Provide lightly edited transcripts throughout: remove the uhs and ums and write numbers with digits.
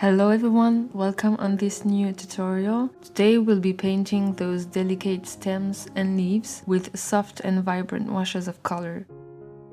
Hello everyone, welcome on this new tutorial. Today we'll be painting those delicate stems and leaves with soft and vibrant washes of color.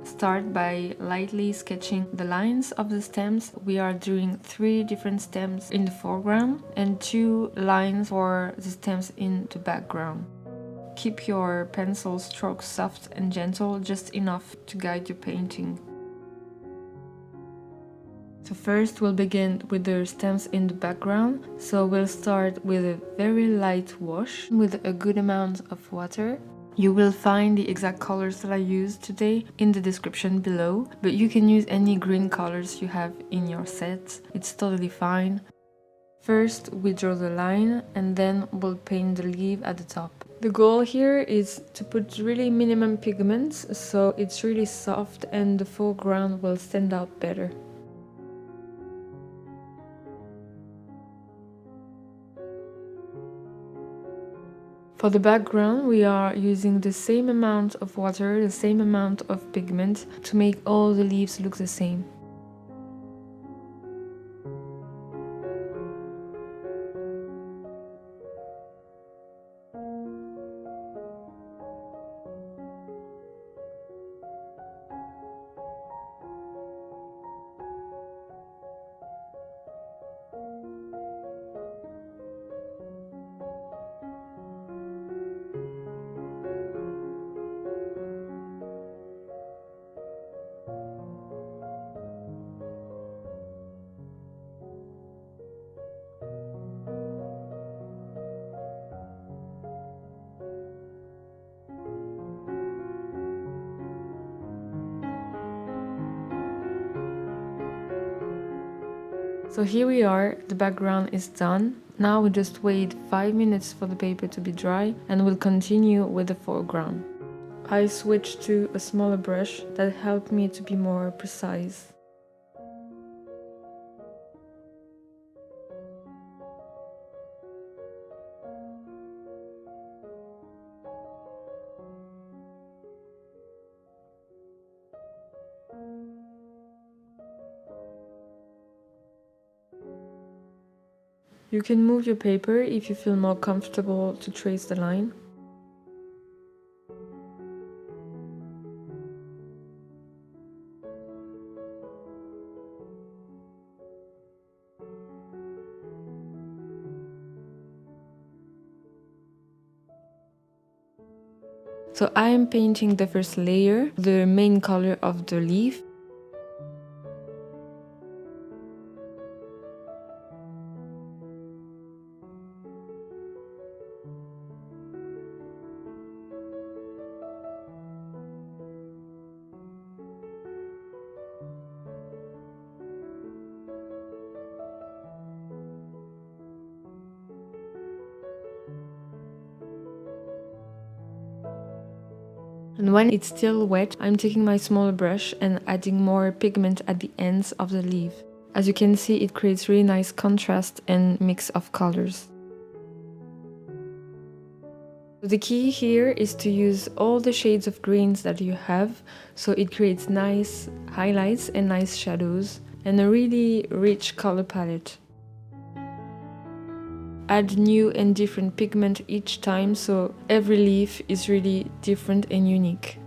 Start by lightly sketching the lines of the stems. We are doing 3 different stems in the foreground and 2 lines for the stems in the background. Keep your pencil strokes soft and gentle, just enough to guide your painting. So first we'll begin with the stems in the background. So we'll start with a very light wash with a good amount of water. You will find the exact colors that I used today in the description below, but you can use any green colors you have in your set. It's totally fine. First we draw the line and then we'll paint the leaf at the top. The goal here is to put really minimum pigments so it's really soft and the foreground will stand out better. For the background, we are using the same amount of water, the same amount of pigment to make all the leaves look the same. So here we are, the background is done. Now we just wait 5 minutes for the paper to be dry and we'll continue with the foreground. I switched to a smaller brush that helped me to be more precise. You can move your paper if you feel more comfortable to trace the line. So I am painting the first layer, the main color of the leaf. And when it's still wet, I'm taking my smaller brush and adding more pigment at the ends of the leaf. As you can see, it creates really nice contrast and mix of colors. The key here is to use all the shades of greens that you have, so it creates nice highlights and nice shadows and a really rich color palette. Add new and different pigment each time, so every leaf is really different and unique.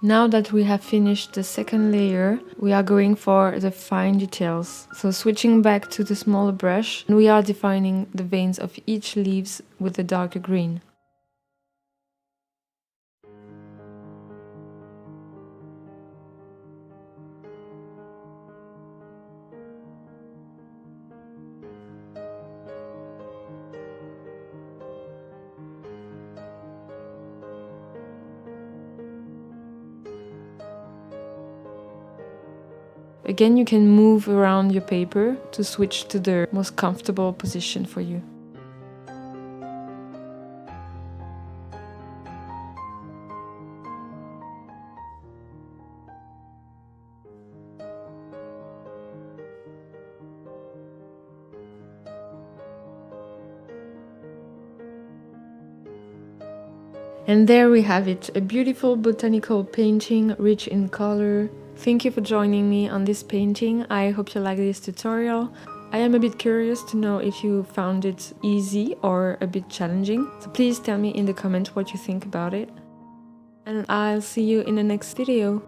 Now that we have finished the second layer, we are going for the fine details. So switching back to the smaller brush, we are defining the veins of each leaves with the darker green. Again, you can move around your paper to switch to the most comfortable position for you. And there we have it, a beautiful botanical painting, rich in color. Thank you for joining me on this painting. I hope you like this tutorial. I am a bit curious to know if you found it easy or a bit challenging. So please tell me in the comments what you think about it. And I'll see you in the next video.